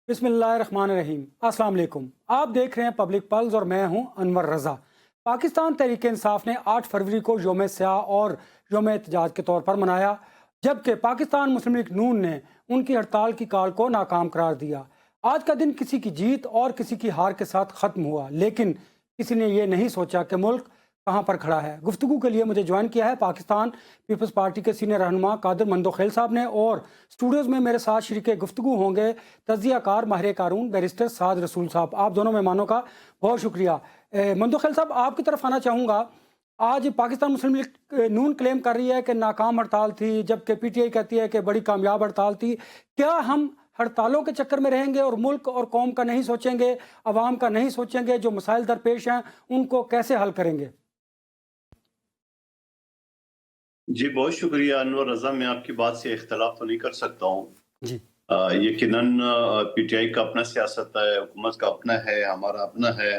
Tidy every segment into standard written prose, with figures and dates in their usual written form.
बिस्मिल्लाहिर्रहमानिर्रहीम। अस्सलाम वालेकुम। आप देख रहे हैं पब्लिक पल्स और मैं हूं अनवर रज़ा। पाकिस्तान तहरीक इंसाफ ने 8 फरवरी को योम स्याह और योम एहतजाज के तौर पर मनाया, जबकि पाकिस्तान मुस्लिम लीग नून ने उनकी हड़ताल की कॉल को नाकाम करार दिया। आज का दिन किसी की जीत और किसी की हार के साथ ख़त्म हुआ, लेकिन किसी ने ये नहीं सोचा कि मुल्क कहाँ पर खड़ा है। गुफ्तगू के लिए मुझे ज्वाइन किया है पाकिस्तान पीपल्स पार्टी के सीनियर रहनुमा कादिर मंदोखेल साहब ने, और स्टूडियोज़ में मेरे साथ शरीके गुफ्तगू होंगे तज्ज़ियाकार माहिर कानून बैरिस्टर साद रसूल साहब। आप दोनों मेहमानों का बहुत शुक्रिया। मंदोखेल साहब, आपकी तरफ आना चाहूँगा। आज पाकिस्तान मुस्लिम लीग नून क्लेम कर रही है कि नाकाम हड़ताल थी, जबकि पीटीआई कहती है कि बड़ी कामयाब हड़ताल थी। क्या हम हड़तालों के चक्कर में रहेंगे और मुल्क और कौम का नहीं सोचेंगे, आवाम का नहीं सोचेंगे, जो मसाइल दरपेश हैं उनको कैसे हल करेंगे? जी, बहुत शुक्रिया अनवर रज़ा। मैं आपकी बात से इख्तिलाफ़ तो नहीं कर सकता हूँ। जी। यकीनन पीटीआई का अपना सियासत है, हुकूमत का अपना है, हमारा अपना है।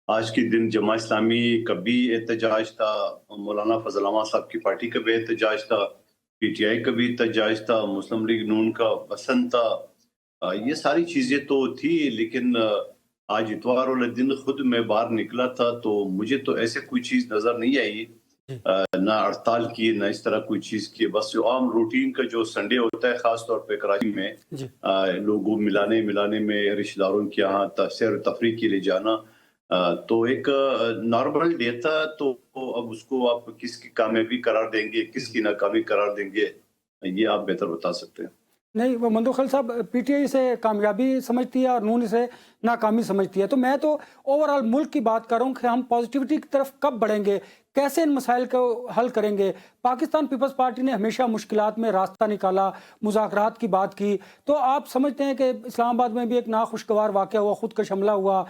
आज के दिन जमा इस्लामी का भी एहतजाज था, मौलाना फजल अहमद साहब की पार्टी का भी एहतजाज था, पीटीआई का भी एहतजाज था, मुस्लिम लीग नून का पसंद था। ये सारी चीज़ें तो थी, लेकिन आज इतवार वाले दिन खुद मैं बाहर निकला था तो मुझे तो ऐसे कोई चीज़ नज़र नहीं आई, जी। ना हड़ताल की, ना इस तरह कोई चीज़ की। बस जो आम रूटीन का जो संडे होता है ख़ास तौर पे कराची में, जी। लोगों मिलाने में, रिश्तेदारों के यहाँ सैर तफरीह के लिए जाना, तो एक नॉर्मल डे था। तो अब उसको आप किसकी कामयाबी करार देंगे, किसकी नाकामी करार देंगे, ये आप बेहतर बता सकते हैं। नहीं, वो मंदोखल साहब, पीटीआई इसे कामयाबी समझती है और नून इसे नाकामी समझती है। तो मैं तो ओवरऑल मुल्क की बात कर रहा हूँ कि हम पॉजिटिविटी की तरफ कब बढ़ेंगे, कैसे इन मसाइल को हल करेंगे। पाकिस्तान पीपल्स पार्टी ने हमेशा मुश्किलात में रास्ता निकाला, मुज़ाकरात की बात की। तो आप समझते हैं कि इस्लामाबाद में भी एक नाखुशगवार वाक़या हुआ, खुद का हमला हुआ,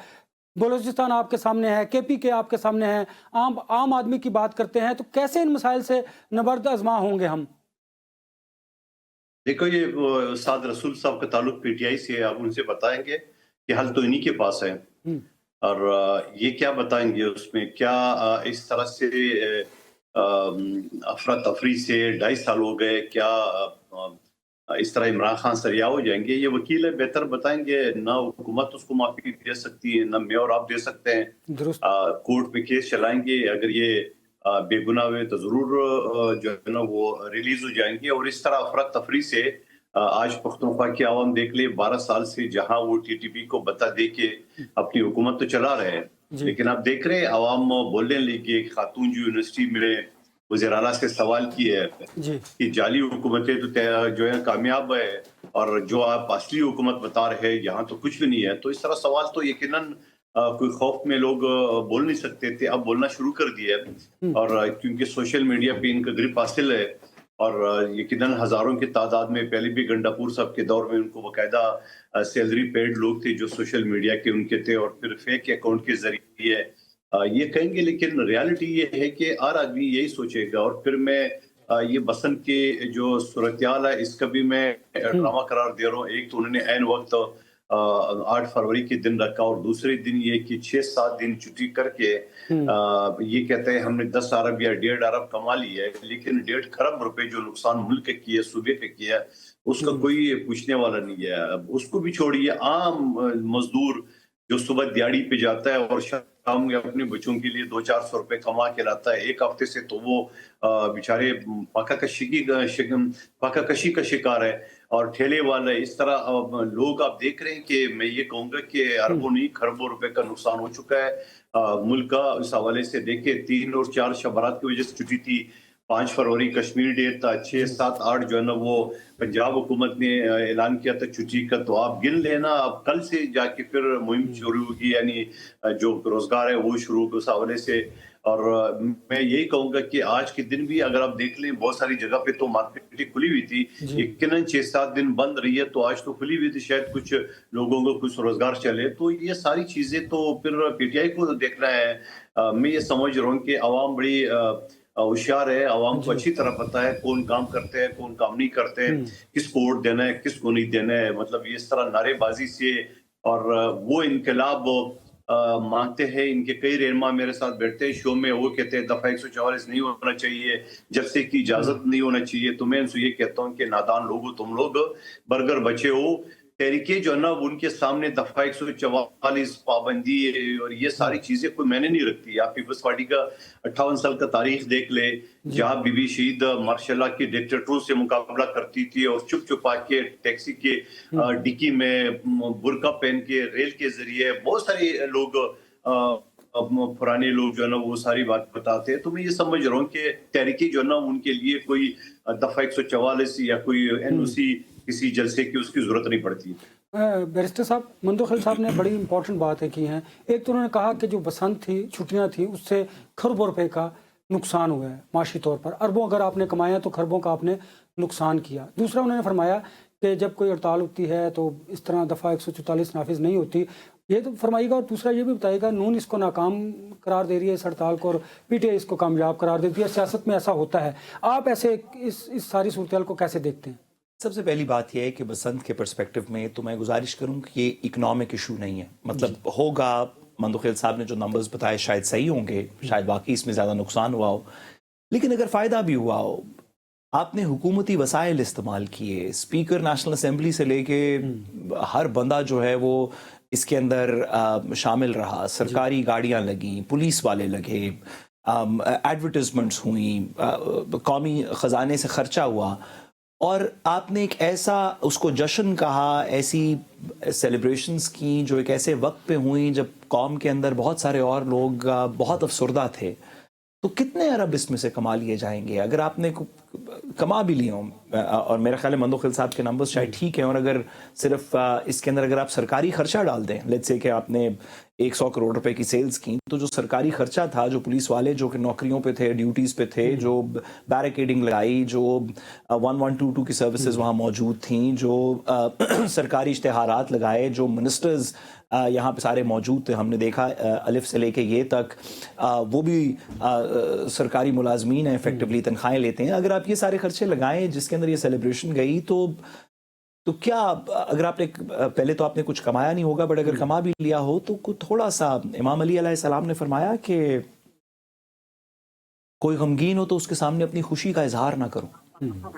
बलूचिस्तान आपके सामने है, केपी के आपके सामने है, आम आम आदमी की बात करते हैं। तो कैसे इन मसाइल से नबर्द आज़मा होंगे हम? देखो, ये साद रसूल साहब का ताल्लुक पीटीआई से है, आप उनसे बताएंगे कि हल तो इन्हीं के पास है। हुँ। और ये क्या बताएंगे उसमें क्या, इस तरह से अफरा तफरी से 2.5 साल हो गए, क्या इस तरह इमरान खान सरिया हो जाएंगे? ये वकील है, बेहतर बताएंगे। ना हुकूमत उसको माफी दे सकती है, ना मैं और आप दे सकते हैं। दुरुस्त। कोर्ट में केस चलाएंगे, अगर ये बेगुनाह हुए तो जरूर जो है ना वो रिलीज हो जाएंगे। और इस तरह अफरा तफरी से आज पख्तूनख्वा की आवाम देख ले, 12 साल से जहां वो टीटीपी को बता दे के अपनी हुकूमत तो चला रहे हैं, जी। लेकिन आप देख रहे हैं आवाम बोलने लगी। खातून जो यूनिवर्सिटी में वज़ीर आला से सवाल किए है जी। कि जाली हुकूमतें तो जो है कामयाब है, और जो आप असली हुकूमत बता रहे हैं यहाँ तो कुछ भी नहीं है। तो इस तरह सवाल तो यकीनन कोई खौफ में लोग बोल नहीं सकते थे, अब बोलना शुरू कर दिया है। हुँ। और क्योंकि सोशल मीडिया पे इनका ग्रिप हासिल है, और यकीनन हजारों की तादाद में, पहले भी गंडापुर साहब के दौर में उनको बाकायदा सैलरी पेड लोग थे जो सोशल मीडिया के उनके थे, और फिर फेक अकाउंट के जरिए ये कहेंगे। लेकिन रियलिटी ये है कि हर आदमी यही सोचेगा। और फिर मैं ये बसंत के जो सूरत-ए-हाल है इसका भी मैं हुँ। ड्रामा करार दे रहा हूँ। एक तो उन्होंने ऐन वक्त 8 फरवरी के दिन रखा, और दूसरे दिन ये कि 6-7 दिन छुट्टी करके हुँ। ये कहते हैं हमने 10 अरब या 1.5 अरब कमा लिया है, लेकिन 1.5 खरब रुपए जो नुकसान मुल्क के किया, सूबे पे किया, उसका हुँ। कोई पूछने वाला नहीं है। अब उसको भी छोड़िए, आम मजदूर जो सुबह दिहाड़ी पे जाता है और शाम में अपने बच्चों के लिए 200-400 रुपए कमा के लाता है, एक हफ्ते से तो वो बेचारे फाका कशी का शिकार है। और ठेले वाले इस तरह लोग आप देख रहे हैं कि मैं ये कहूंगा कि हुँ। अरबों नहीं खरबों रुपए का नुकसान हो चुका है मुल्क का। इस हवाले से देखिए, 3 और 4 शबरात की वजह से छुट्टी थी, 5 फरवरी कश्मीर डे था, 6, 7, 8 जो है ना वो पंजाब हुकूमत ने ऐलान किया था छुट्टी का। तो आप गिन लेना, अब कल से जाके फिर मुहिम हुँ। शुरू होगी, यानी जो रोजगार है वो शुरू होगा उस हवाले से। और मैं यही कहूंगा कि आज के दिन भी अगर आप देख लें, बहुत सारी जगह पे तो मार्केट खुली हुई थी, जी। यकीनन 6-7 दिन बंद रही है, तो आज तो खुली हुई थी, शायद कुछ लोगों को कुछ रोजगार चले। तो ये सारी चीजें तो फिर पीटीआई को देखना है। मैं ये समझ रहा हूँ कि आवाम बड़ी होशियार है, आवाम को जी। अच्छी तरह पता है कौन काम करते हैं, कौन काम नहीं करते हैं, हुँ। किसको वोट देना है, किसको नहीं देना है। मतलब ये इस तरह नारेबाजी से और वो इनकलाब मानते हैं। इनके कई रहनुमा मेरे साथ बैठते हैं शो में, वो कहते हैं दफा 144 नहीं होना चाहिए, जलसे की हुँ। इजाजत नहीं होना चाहिए। तो मैं उनसे ये कहता हूँ कि नादान लोगो तुम लोग, बर्गर बचे हो, तहरीकें जो है ना, वो उनके सामने दफा 144 पाबंदी और ये सारी चीजें कोई मैंने नहीं रखती। आप पीपल्स पार्टी का 58 साल का तारीख देख ले, जहाँ बीबी शहीद मार्शल्लाह की डिक्टेटरों से मुकाबला करती थी और चुप चुपा के टैक्सी के डिक्की में बुर्का पहन के रेल के जरिए बहुत सारे लोग पुराने लोग जो है ना वो सारी बात बताते हैं। तो मैं ये समझ रहा हूँ कि तहरीकी जो है ना उनके लिए कोई दफा 144 या कोई एनओसी किसी जलसे की उसकी जरूरत नहीं पड़ती। बैरिस्टर साहब, मंदोखिल साहब ने बड़ी इंपॉर्टेंट बातें की हैं। एक तो उन्होंने कहा कि जो बसंत थी, छुट्टियां थी, उससे खरबों रुपए का नुकसान हुआ है माशी तौर पर। अरबों अगर आपने कमाया तो खरबों का आपने नुकसान किया। दूसरा उन्होंने फरमाया कि जब कोई हड़ताल होती है तो इस तरह दफ़ा 144 नाफिज नहीं होती। ये तो फरमाइएगा और दूसरा ये भी बताइएगा, नून इसको नाकाम करार दे रही है इस हड़ताल को और पीटीआई इसको कामयाब करार देती है। सियासत में ऐसा होता है। आप ऐसे इस सारी सूरत को कैसे देखते हैं? सबसे पहली बात यह है कि बसंत के पर्सपेक्टिव में तो मैं गुजारिश करूं कि ये इकोनॉमिक इशू नहीं है। मतलब होगा, मंदोखिल साहब ने जो नंबर्स बताए शायद सही होंगे, शायद वाकई इसमें ज़्यादा नुकसान हुआ हो, लेकिन अगर फ़ायदा भी हुआ हो, आपने हुकूमती वसाइल इस्तेमाल किए, स्पीकर नेशनल असम्बली से लेके हर बंदा जो है वो इसके अंदर शामिल रहा, सरकारी गाड़ियाँ लगीं, पुलिस वाले लगे, एडवर्टिजमेंट्स हुई, कौमी ख़जाने से ख़र्चा हुआ, और आपने एक ऐसा उसको जश्न कहा, ऐसी सेलिब्रेशंस की जो एक ऐसे वक्त पे हुई जब कौम के अंदर बहुत सारे और लोग बहुत अफसरदा थे। तो कितने अरब इसमें से कमा लिए जाएंगे? अगर आपने कमा भी लिए हों, और मेरा ख्याल है मंदोखिल साहब के नंबर्स शायद ठीक हैं, और अगर सिर्फ इसके अंदर अगर आप सरकारी खर्चा डाल दें, लेट्स से कि आपने 100 करोड़ रुपए की सेल्स की, तो जो सरकारी खर्चा था, जो पुलिस वाले जो कि नौकरियों पे थे, ड्यूटीज़ पे थे, जो बैरिकेडिंग लगाई, जो 1122 की सर्विसेज वहाँ मौजूद थी, जो सरकारी इश्तेहारात लगाए, जो मिनिस्टर्स यहाँ पे सारे मौजूद थे, हमने देखा अलिफ से लेके ये तक, वो भी सरकारी मुलाजमीन हैं, इफेक्टिवली तनख्वाहें लेते हैं। अगर आप ये सारे खर्चे लगाएं जिसके अंदर ये सेलिब्रेशन गई, तो क्या, अगर आपने पहले तो आपने कुछ कमाया नहीं होगा, बट अगर कमा भी लिया हो तो कुछ थोड़ा सा, इमाम अली अलैहिस्सलाम ने फरमाया कि कोई गमगीन हो तो उसके सामने अपनी खुशी का इजहार ना करो।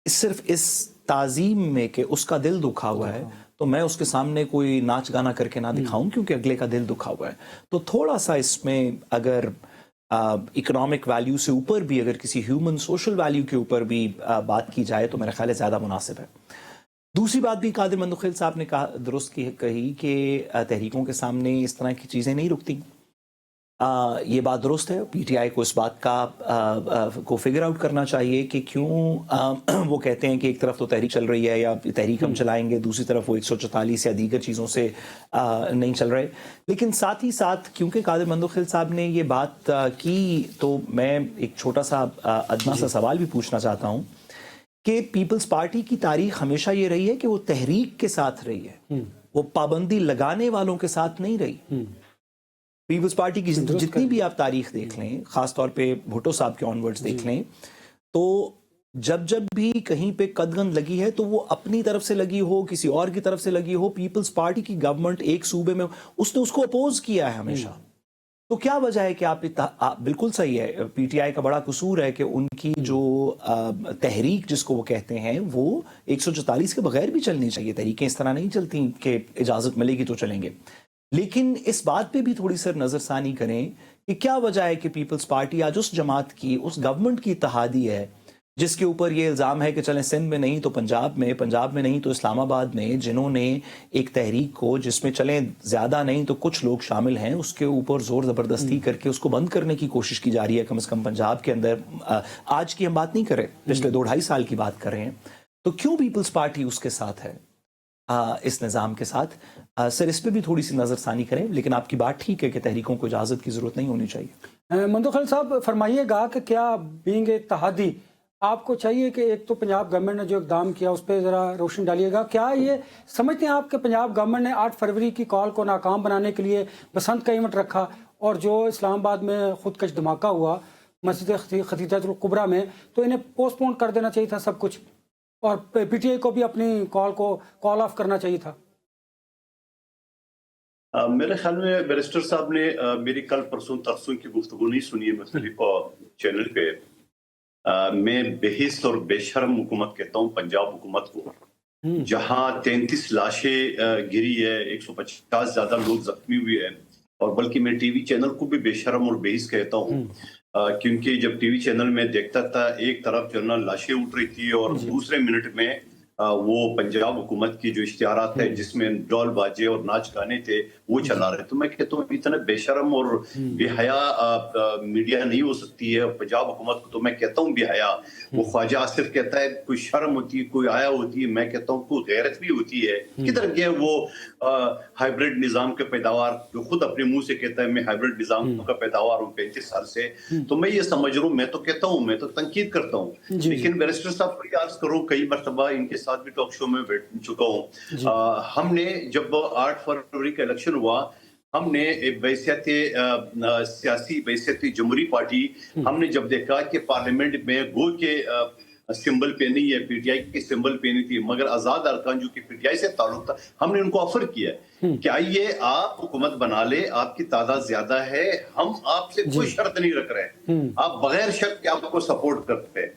सिर्फ इस ताजीम में कि उसका दिल दुखा हुआ है तो मैं उसके सामने कोई नाच गाना करके ना दिखाऊं क्योंकि अगले का दिल दुखा हुआ है। तो थोड़ा सा इसमें अगर इकोनॉमिक वैल्यू से ऊपर भी अगर किसी ह्यूमन सोशल वैल्यू के ऊपर भी बात की जाए तो मेरा ख्याल है ज़्यादा मुनासिब है। दूसरी बात भी कादिर मंदोखिल साहब ने दुरुस्त कही कि तहरीकों के सामने इस तरह की चीज़ें नहीं रुकती। ये बात दुरुस्त है। पीटीआई को इस बात का को फिगर आउट करना चाहिए कि क्यों वो कहते हैं कि एक तरफ तो तहरीक चल रही है या तहरीक हम चलाएंगे, दूसरी तरफ वो 144 या दीगर चीज़ों से नहीं चल रहे। लेकिन साथ ही साथ क्योंकि कादिर मंदोखिल साहब ने ये बात की, तो मैं एक छोटा सा अदना सा सवाल भी पूछना चाहता हूँ कि पीपल्स पार्टी की तारीख हमेशा ये रही है कि वो तहरीक के साथ रही है, वो पाबंदी लगाने वालों के साथ नहीं रही। पीपल्स पार्टी की जितनी भी आप तारीख देख लें, खास तौर पे भुट्टो साहब के ऑनवर्ड्स देख लें, तो जब भी कहीं पे कदगन लगी है तो वो अपनी तरफ से लगी हो, किसी और की तरफ से लगी हो, पीपल्स पार्टी की गवर्नमेंट एक सूबे में उसने उसको अपोज किया है हमेशा। तो क्या वजह है कि आप बिल्कुल सही है, पीटीआई का बड़ा कसूर है कि उनकी जो तहरीक जिसको वो कहते हैं वो 144 के बगैर भी चलनी चाहिए। तहरीकें इस तरह नहीं चलती कि इजाज़त मिलेगी तो चलेंगे। लेकिन इस बात पे भी थोड़ी सी नज़रसानी करें कि क्या वजह है कि पीपल्स पार्टी आज उस जमात की, उस गवर्नमेंट की इत्तेहादी है जिसके ऊपर ये इल्ज़ाम है कि चलें सिंध में नहीं तो पंजाब में नहीं तो इस्लामाबाद में, जिन्होंने एक तहरीक को जिसमें चलें ज़्यादा नहीं तो कुछ लोग शामिल हैं, उसके ऊपर ज़ोर ज़बरदस्ती करके उसको बंद करने की कोशिश की जा रही है। कम से कम पंजाब के अंदर, आज की हम बात नहीं कर रहे, पिछले 2-2.5 साल की बात कर रहे हैं। तो क्यों पीपल्स पार्टी उसके साथ है, इस निज़ाम के साथ? सर, इस पर भी थोड़ी सी नज़रसानी करें। लेकिन आपकी बात ठीक है कि तहरीकों को इजाज़त की ज़रूरत नहीं होनी चाहिए। मंदोखिल साहब, फरमाइएगा कि क्या बीइंग इत्तेहादी आपको चाहिए कि एक तो पंजाब गवर्नमेंट ने जो इकदाम किया उस पर ज़रा रोशनी डालिएगा। क्या ये समझते हैं आप कि पंजाब गवर्नमेंट ने 8 फरवरी की कॉल को नाकाम बनाने के लिए बसंत का इवेंट रखा, और जो इस्लामाबाद में खुदकश धमाका हुआ मस्जिद खतीजतुल कुबरा में, तो इन्हें पोस्टपोन कर देना चाहिए था सब कुछ, और पीटीआई को भी अपनी कॉल ऑफ करना चाहिए था? मेरे ख्याल में बैरिस्टर साहब ने मेरी कल परसों तरसों की गुफ्तगू नहीं सुनी है मुख्तलिफ चैनल पे। मैं बेहिस और बेशर्म हुकूमत कहता हूँ पंजाब हुकूमत को, जहां 33 लाशें गिरी है, 150 ज्यादा लोग जख्मी हुए हैं। और बल्कि मैं टीवी चैनल को भी बेशरम और बेइज्जत कहता हूँ, क्योंकि जब टीवी चैनल में देखता था, एक तरफ जो ना लाशें उठ रही थी और दूसरे मिनट में वो पंजाब हुकूमत की जो इश्तिहारात है जिसमें ढोल बाजे और नाच गाने थे वो चला रहे। तो मैं कहता हूँ इतना बेशरम और बेहया मीडिया नहीं हो सकती है पंजाब हुकूमत को। तो मैं कहता हूँ बेहया। वो ख्वाजा आसिफ कहता है कोई शर्म होती है, कोई आया होती है, मैं कहता हूँ कोई गैरत भी होती है। किधर गया वो हाइब्रिड निजाम के पैदावार, जो खुद अपने मुंह से कहता है मैं हाइब्रिड निजाम का पैदावार हूँ 35 साल से। तो मैं ये समझ रहा हूँ, मैं तो कहता हूँ, मैं तो तनकीद करता हूँ, लेकिन बैरिस्टर साहब को अर्ज करो, कई मरतबा इनके साथ भी टॉक शो में बैठ चुका हूँ। हमने जब 8 फरवरी का इलेक्शन हुआ, हमने बैसियत सियासी बैसियत जमहूरी पार्टी, हमने जब देखा कि पार्लियामेंट में गो के सिंबल पे नहीं है, पीटीआई के सिंबल पे नहीं थी, मगर आजाद अरकान जो कि पीटीआई से ताल्लुक था, हमने उनको ऑफर किया कि आइए आप हुकूमत बना ले, आपकी तादाद ज्यादा है, हम आपसे कोई शर्त नहीं रख रहे, आप बगैर शर्त के आपको सपोर्ट करते हैं।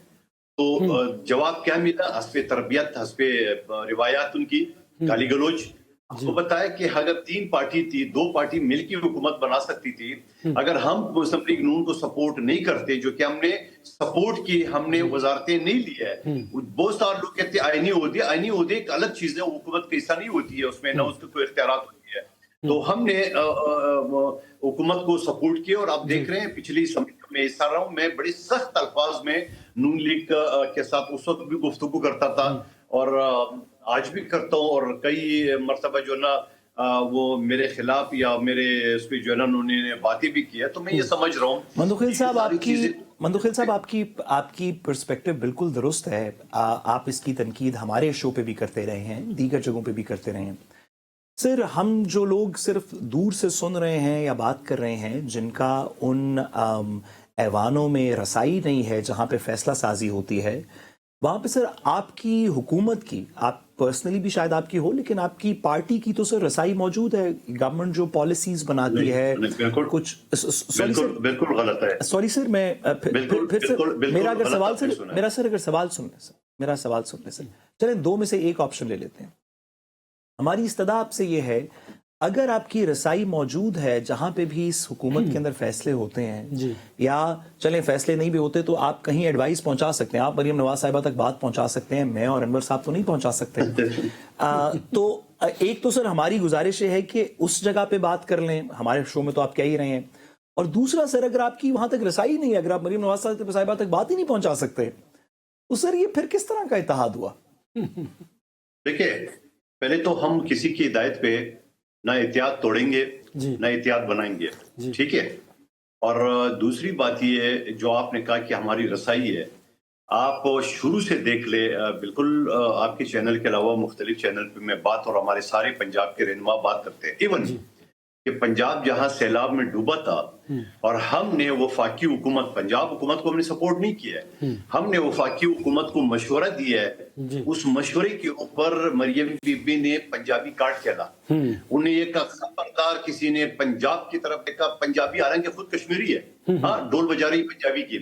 तो जवाब क्या मिला? हस्बे तरबियत, हस्बे रिवायात उनकी गाली गलोच। आपको बताया कि अगर 3 पार्टी थी, 2 पार्टी मिलकर हुकूमत बना सकती थी। अगर हम मुस्लिम लीग नून को सपोर्ट नहीं करते, जो कि हमने सपोर्ट की, हमने वजारतें नहीं ली है। बहुत सारे लोग कहते हैं आईनी ओहदे एक अलग चीज है, हुकूमत का हिस्सा नहीं होती है, उसमें ना उसके कोई इख्तियारात होती है। तो हमने हुकूमत को सपोर्ट किया और आप देख रहे हैं पिछली समिति में हिस्सा रहा हूं मैं, बड़े सख्त अल्फाज में नून लीग के साथ उस वक्त भी गुफ्तगू करता था और आज भी करता हूँ। और कई मरतबा जो ना वो मेरे खिलाफ या मेरे उस पर जो है ना उन्होंने बातें भी किया। तो मैं ये समझ रहा हूँ मंदुखिल साहब आपकी पर्सपेक्टिव बिल्कुल दुरुस्त है। आप इसकी तनकीद हमारे शो पे भी करते रहे हैं, दीगर जगहों पे भी करते रहे हैं। सर, हम जो लोग सिर्फ दूर से सुन रहे हैं या बात कर रहे हैं, जिनका उन ऐवानों में रसाई नहीं है जहाँ पे फैसला साजी होती है, वहाँ पे सर आपकी हुकूमत की, आप पर्सनली भी शायद आपकी हो, लेकिन आपकी पार्टी की तो सर रसाई मौजूद है। गवर्नमेंट जो पॉलिसीज बनाती है, कुछ बिल्कुल गलत है। सॉरी सर, मैं फिर सर मेरा सवाल सुन ले सर। चलें 2 में से एक ऑप्शन ले लेते हैं। हमारी इस्तदा आपसे ये है, अगर आपकी रसाई मौजूद है जहां पे भी इस हुकूमत के अंदर फैसले होते हैं, या चलें फैसले नहीं भी होते तो आप कहीं एडवाइस पहुंचा सकते हैं, आप मरीम नवाज साहिबा तक बात पहुंचा सकते हैं, मैं और अनवर साहब तो नहीं पहुंचा सकते। तो एक तो सर हमारी गुजारिश है कि उस जगह पे बात कर लें, हमारे शो में तो आप कह ही रहे हैं। और दूसरा सर, अगर आपकी वहां तक रसाई नहीं है, अगर आप मरीम नवाज साहिबा तक बात ही नहीं पहुंचा सकते, तो सर ये फिर किस तरह का इत्तेहाद हुआ? देखिए, पहले तो हम किसी की हिदायत पे ना एहतियात तोड़ेंगे ना एहतियात बनाएंगे, ठीक है। और दूसरी बात ये है, जो आपने कहा कि हमारी रसाई है, आप शुरू से देख ले, बिल्कुल आपके चैनल के अलावा मुख्तलिफ चैनल पे मैं बात और हमारे सारे पंजाब के रहनुमा बात करते हैं। इवन कि पंजाब जहां सैलाब में डूबा था और हमने वफाकी हुकूमत, पंजाब हुकूमत को हमने सपोर्ट नहीं किया है, हमने वफाकी हुकूमत को मशवरा दिया है। उस मशवरे के ऊपर मरियम बीबी ने पंजाबी कार्ड खेला, उन्हें एक खबरदार किसी ने पंजाब की तरफ देखा, पंजाबी हालांकि खुद कश्मीरी है, हाँ, ढोल बजा रही पंजाबी की,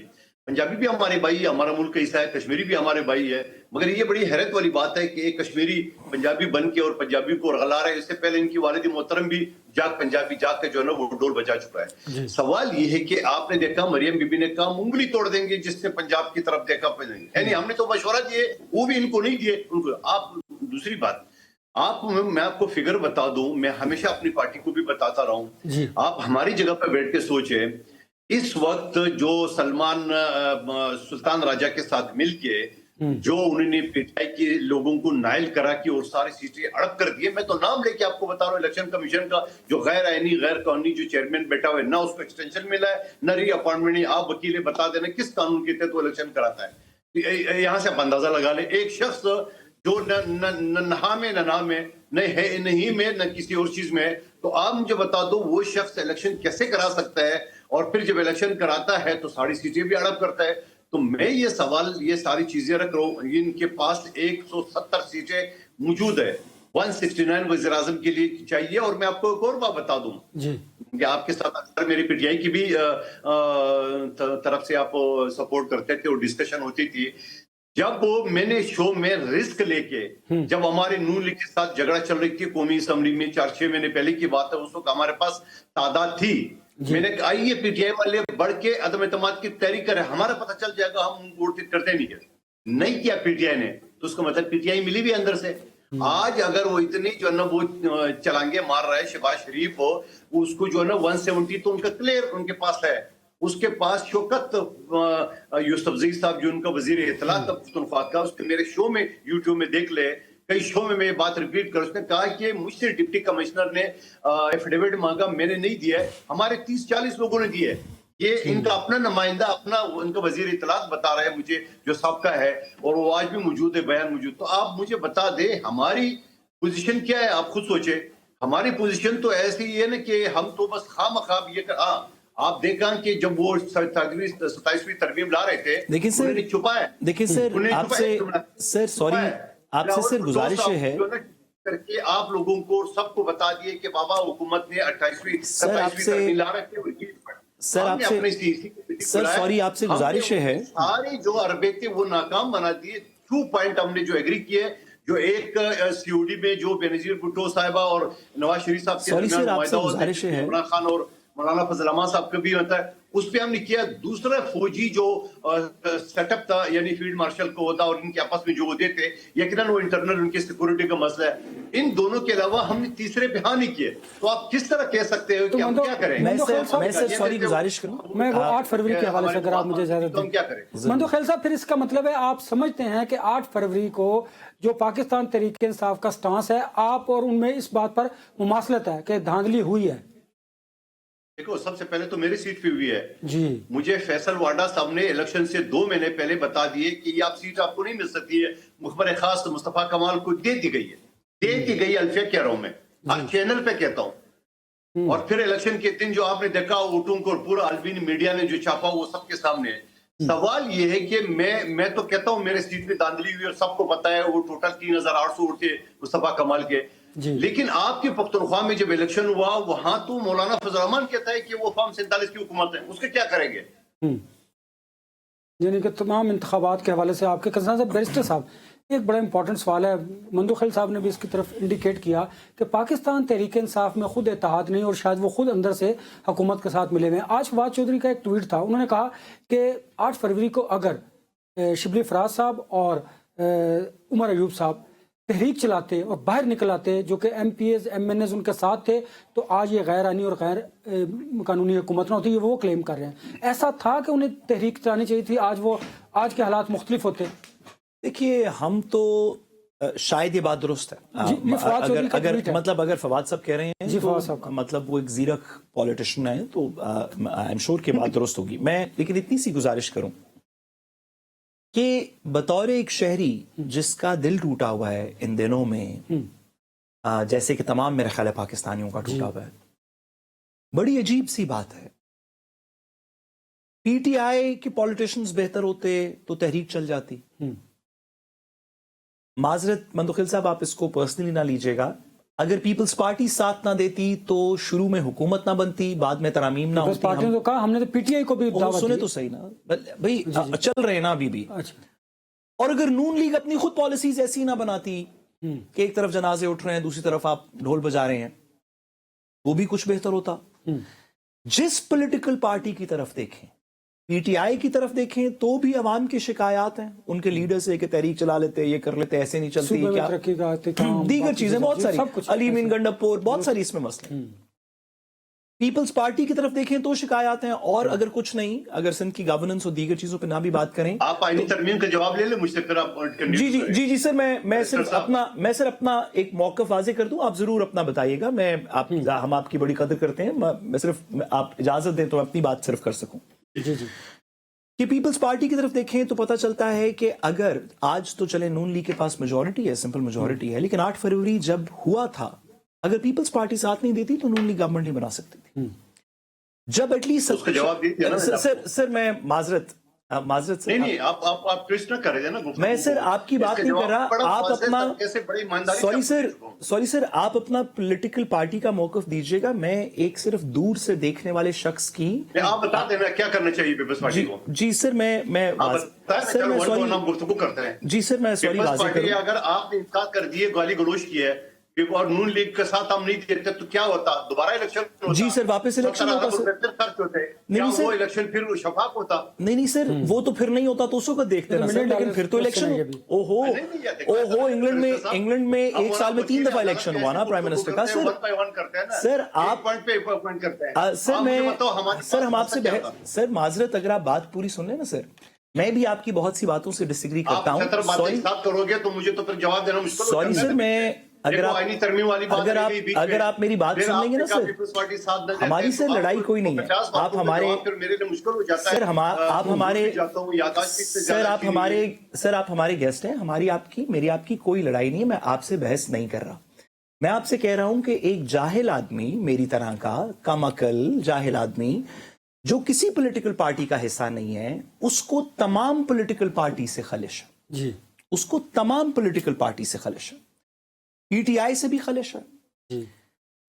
पंजाबी भी हमारे भाई है, हमारा मुल्क का हिस्सा है, कश्मीरी भी हमारे भाई है। मगर ये बड़ी हैरत वाली बात है कि एक कश्मीरी पंजाबी बन के और पंजाबी को रगला रहा है। इससे पहले इनकी वालिद मोहतरम भी पंजाबी जाग के जो है ना वो ढोल बजा चुका है। सवाल ये है कि आपने देखा मरियम बीबी ने कहा उंगली तोड़ देंगे जिसने पंजाब की तरफ देखा, यानी हमने तो मशवरा दिए, वो भी इनको नहीं दिए उनको। आप दूसरी बात, मैं आपको फिगर बता दूं, मैं हमेशा अपनी पार्टी को भी बताता रहा हूं, आप हमारी जगह पर बैठ के सोचे, इस वक्त जो सलमान सुल्तान राजा के साथ मिलके जो उन्होंने पीटीआई के लोगों को नाइल करा कि और सारी सीटें अड़प कर दिए, मैं तो नाम लेके आपको बता रहा हूँ, इलेक्शन कमीशन का जो गैर आईनी गैर कानूनी जो चेयरमैन बैठा हुआ है, ना उसको एक्सटेंशन मिला है ना री अपॉइंटमेंट। आप वकील बता देना किस कानून के तहत वो इलेक्शन कराता है, यहाँ से आप अंदाजा लगा ले। एक शख्स जो न नहा में न नाम में, न है नहीं में, न किसी और चीज में, तो आप मुझे बता दो वो शख्स इलेक्शन कैसे करा सकता है? और फिर जब इलेक्शन कराता है तो सारी सीटें भी अड़प करता है। तो मैं ये सवाल, ये सारी चीजें रख रहा हूँ, इनके पास 170 सीटें मौजूद है, 169 वज़ीर आज़म के लिए चाहिए। और मैं आपको एक और बात बता दूं कि आपके साथ अक्सर मेरी पीटीआई की भी तरफ से आप सपोर्ट करते थे और डिस्कशन होती थी। जब वो मैंने शो में रिस्क लेके, जब हमारे नून लीग के साथ झगड़ा चल रही थी कौमी असेंबली में 4-6 महीने पहले की बात है, उस वक्त हमारे पास तादाद थी, मैंने कहा ये पीटीआई वाले बढ़ के अदम एतमाद की तैयारी करे, हमारा पता चल जाएगा, हम वोट करते नहीं किया पीटीआई ने, तो उसका मतलब पीटीआई मिली भी अंदर से। आज अगर वो इतनी जो है ना वो चलांगे मार रहा है शहबाज शरीफ हो, उसको जो है ना 170 तो उनका क्लियर उनके पास है, उसके पास शौकत यूसुफजई साहब जो उनका वजीर इत्तलात पख्तूनख्वा का, उसके मेरे शो में यूट्यूब में देख ले, कई शो में मैं बात रिपीट कर, उसने कहा कि मुझसे डिप्टी कमिश्नर ने एफिडेविट मांगा, मैंने नहीं दिया है, हमारे 30-40 लोगों ने दिया है। ये इनका अपना नुमाइंदा, अपना उनका वजीर इत्तलात बता रहा है मुझे, जो सबका है, और वो आज भी मौजूद है, बयान मौजूद। तो आप मुझे बता दे हमारी पोजीशन क्या है, आप खुद सोचे। हमारी पोजीशन तो ऐसी है ना कि हम तो बस खामखाब ये कर, आप देखा कि जब वो 27वीं तरमीम ला रहे थे, देखिए सर, छुपाया, देखिए सर, आपसे सर सॉरी, आपसे सर गुजारिश है करके आप लोगों को सबको बता दिए कि बाबा हुकूमत ने 28वीं 27वीं तरमीम ला रखे थे, सर आपसे सर सॉरी, आपसे गुजारिश है, सारे जो अरबे थे वो नाकाम बना दिए। 2 पॉइंट हमने जो एग्री किए, जो एक सीओडी में जो बेनजीर भुट्टो साहिबा और नवाज शरीफ साहब के दरमियान इमरान खान और मौलाना फजल रहमान साहब का भी होता है, उस पे हमने किया। दूसरा फौजी जो सेटअप था, यानी फील्ड मार्शल को होता और इनके आपस में जो होते थे, यकीनन वो इंटरनल उनकी सिक्योरिटी का मसला है। इन दोनों के अलावा हमने तीसरे पे हाँ नहीं किए, तो आप किस तरह कह सकते हो कि हम क्या करें? मैं सर सॉरी गुजारिश करूं, मैं 8 फरवरी के हवाले से अगर आप मुझे इजाजत दें, हम क्या करें? मंदो खैल साहब, फिर इसका मतलब है आप समझते हैं कि 8 फरवरी को जो पाकिस्तान तहरीक इंसाफ का स्टांस है, आप और उनमें इस बात पर मुमासलत है कि धांधली हुई है? देखो, सबसे पहले तो मेरी सीट पे हुई है जी। मुझे फैसल वाडा साहब ने इलेक्शन से 2 महीने पहले बता दिए कि ये आप सीट आपको नहीं मिल सकती है, मुखबर खास मुस्तफा कमाल को दे दी गई है, दे दी गई। अल्फिया कह रहा हूं मैं, आज चैनल पे कहता हूं। और फिर इलेक्शन के दिन जो आपने देखा ओटों को, पूरा अलबीन मीडिया ने जो छापा, वो सबके सामने है। सवाल ये है कि मैं तो कहता हूं मेरे सीट पे धांधली हुई, और सबको पता है वो टोटल 3800 वोट थे मुस्तफा कमाल के। लेकिन आपके पख्तूनख्वा में जब इलेक्शन हुआ, वहां तो मौलाना फजल रहमान कहता है कि वो फॉर्म 47 की हुकूमत है, उसके क्या करेंगे? यानी कि तमाम इंतखाबात के हवाले से आपके कंसर्न है। बैरिस्टर साहब, एक बड़ा इंपॉर्टेंट सवाल है, मंदो खैल साहब ने भी इसकी तरफ इंडिकेट किया कि पाकिस्तान तहरीक इंसाफ में खुद इत्तेहाद नहीं, और शायद वो खुद अंदर से हुकूमत के साथ मिले हुए हैं। आज फवाद चौधरी का एक ट्वीट था, उन्होंने कहा कि 8 फरवरी को अगर शिबली फराज साहब और उमर अयूब साहब तहरीक चलाते और बाहर निकल आते, जो कि MPs MNs उनके साथ थे, तो आज ये गैर आनी और गैर कानूनी हुकूमत ना होती, ये वो क्लेम कर रहे हैं। ऐसा था कि उन्हें तहरीक चलानी चाहिए थी, आज के हालात मुख्तलिफ होते। देखिए, हम तो शायद ये बात दुरुस्त है, अगर फवाद साहब कह रहे हैं तो मतलब वो एक जीरक पॉलिटिशियन है, तो आई एम श्योर की बात दुरुस्त होगी। मैं लेकिन इतनी सी गुजारिश करूं कि बतौर एक शहरी जिसका दिल टूटा हुआ है इन दिनों में, जैसे कि तमाम मेरा ख्याल है पाकिस्तानियों का टूटा हुआ है, बड़ी अजीब सी बात है। PTI के पॉलिटिशियंस बेहतर होते तो तहरीक चल जाती। माजरत मंदोखिल साहब, आप इसको पर्सनली ना लीजिएगा, अगर पीपल्स पार्टी साथ ना देती तो शुरू में हुकूमत ना बनती, बाद में तरामीम ना होती। पार्टी ने तो कहा, हमने तो PTI को भी दावा सुने तो सही ना भाई, चल रहे ना अभी भी। और अगर नून लीग अपनी खुद पॉलिसीज ऐसी ना बनाती कि एक तरफ जनाजे उठ रहे हैं, दूसरी तरफ आप ढोल बजा रहे हैं, वो भी कुछ बेहतर होता। जिस पॉलिटिकल पार्टी की तरफ देखें, PTI की तरफ देखें, तो भी अवाम की शिकायत हैं उनके लीडर से कि तहरीक चला लेते, ये कर लेते, ऐसे नहीं चलती, क्या दीगर चीजें बहुत सारी, अली मीन गंडापुर, बहुत सारी इसमें मसले। पीपल्स पार्टी की तरफ देखें तो शिकायत हैं, और अगर कुछ नहीं, अगर सिंध की गवर्नेंस और दीगर चीजों पे ना भी बात करें, आप आईनी तरमीम का जवाब ले ले मुझसे, फिर आप जी सर, मैं सिर्फ अपना एक मौक़िफ़ वाज़ेह कर दूं, आप जरूर अपना बताइएगा। हम आपकी बड़ी कदर करते हैं, मैं सिर्फ आप इजाजत दें तो अपनी बात सिर्फ कर सकूं। जी कि पीपल्स पार्टी की तरफ देखें तो पता चलता है कि अगर आज तो चले नून लीग के पास मेजॉरिटी है, सिंपल मेजॉरिटी है, लेकिन 8 फरवरी जब हुआ था, अगर पीपल्स पार्टी साथ नहीं देती तो नून लीग गवर्नमेंट नहीं बना सकती थी। जब एटलीस्ट जवाब दीजिए सर मैं माजरत नहीं, आप ट्विस्ट ना करें ना। मैं सर आपकी बात नहीं कर रहा, आप अपना, सॉरी सर, आप अपना पॉलिटिकल पार्टी का मौकफ दीजिएगा, मैं एक सिर्फ दूर से देखने वाले शख्स की आप बता देना क्या करना चाहिए पीपल्स पार्टी जी को। जी सर, मैं सर मैं सॉरी गुफ्तगू करते हैं जी सर, मैं सॉरी पीपल्स वाज़ेह पार्टी करूं। अगर आपने इनकार कर दिए, गाली गलोच की है और नून लीग के साथ हम नहीं देते तो क्या होता, दोबारा इलेक्शन होता। जी सर, वापस इलेक्शन होता सर। खर्च होते, नहीं क्या सर। वो इलेक्शन फिर शफाफ होता? नहीं सर, वो तो फिर नहीं होता तो उसको का देखते ना सर, लेकिन फिर तो इलेक्शन, ओहो ओहो, इंग्लैंड में एक साल में 3 दफा इलेक्शन हुआ ना प्राइम मिनिस्टर का सर। करते हैं ना सर आप पॉइंट पे अपॉइंट करते हैं। सर आप मैं मुझे बताओ हमारे सर हम पास आपसे क्या बहस, सर माजरत अगर आप बात पूरी सुन लें ना सर, मैं भी आपकी बहुत सी बातों से डिसएग्री आप करता हूं। 70 बातें सॉरी एक साथ करोगे तो मुझे तो फिर जवाब देना मुश्किल हो सॉरी जाता सर, है। मैं अगर आप आईनी तरमीम वाली बात अगर रह आप गई बीच अगर में, आप मेरी बात फिर सुन लेंगे ना आपने कहा सर, पीपल्स पार्टी साथ न देते हमारी हैं, सर तो लड़ाई आपको कोई नहीं है। 50 आप बातों का हमारे जवाब फिर मेरे लिए मुश्किल हो जाता है। सर आप हमारे यादाश्त से सर आप हमारे सर आप हमारे गेस्ट हैं, हमारी आपकी मेरी आपकी कोई लड़ाई नहीं है, मैं आपसे बहस नहीं कर रहा। मैं आपसे कह रहा हूं कि एक जाहिल आदमी मेरी तरह का कम अकल जाहिल आदमी जो किसी पॉलिटिकल पार्टी का हिस्सा नहीं है, उसको तमाम पॉलिटिकल पार्टी से खलिश है जी उसको तमाम पॉलिटिकल पार्टी से खलिश है, पीटीआई से भी खलिश है, जी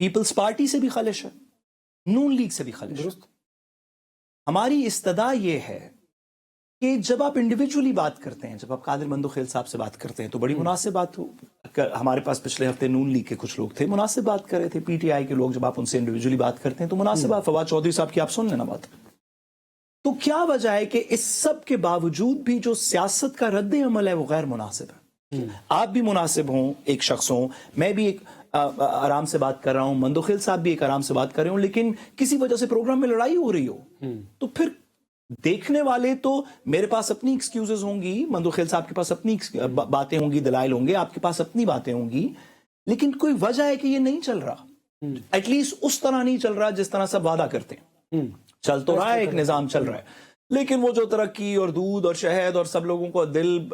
पीपल्स पार्टी से भी खलिश है, नून लीग से भी खलिश है। दुरुस्त। हमारी इस्तदा ये है कि जब आप इंडिविजुअली बात करते हैं, जब आप कादिर मंदोखेल साहब से बात करते हैं तो बड़ी मुनासिब बात हो। हमारे पास पिछले हफ्ते नून लीग के कुछ लोग थे, मुनासिब बात कर रहे थे। पीटीआई के लोग जब आप उनसे इंडिविजुअली बात करते हैं तो मुनासिब बात। फवाद चौधरी साहब की आप सुन लेना बात। तो क्या वजह है कि इस सब के बावजूद भी जो सियासत का रद्द अमल है वो गैर मुनासिब है। आप भी मुनासिब हों, एक शख्स हों, मैं भी एक आराम से बात कर रहा हूं, मंदोखेल साहब भी एक आराम से बात कर रहे हो, लेकिन किसी वजह से प्रोग्राम में लड़ाई हो रही हो तो फिर देखने वाले तो मेरे पास अपनी एक्सक्यूजेस होंगी, मंदोखेल साहब के पास अपनी बातें होंगी, दलाइल होंगे, आपके पास अपनी बातें होंगी, लेकिन कोई वजह है कि ये नहीं चल रहा। एटलीस्ट उस तरह नहीं चल रहा जिस तरह सब वादा करते हैं। चल तो रहा है, एक निजाम चल रहा है, लेकिन वो जो तरक्की और दूध और शहद और सब लोगों को दिल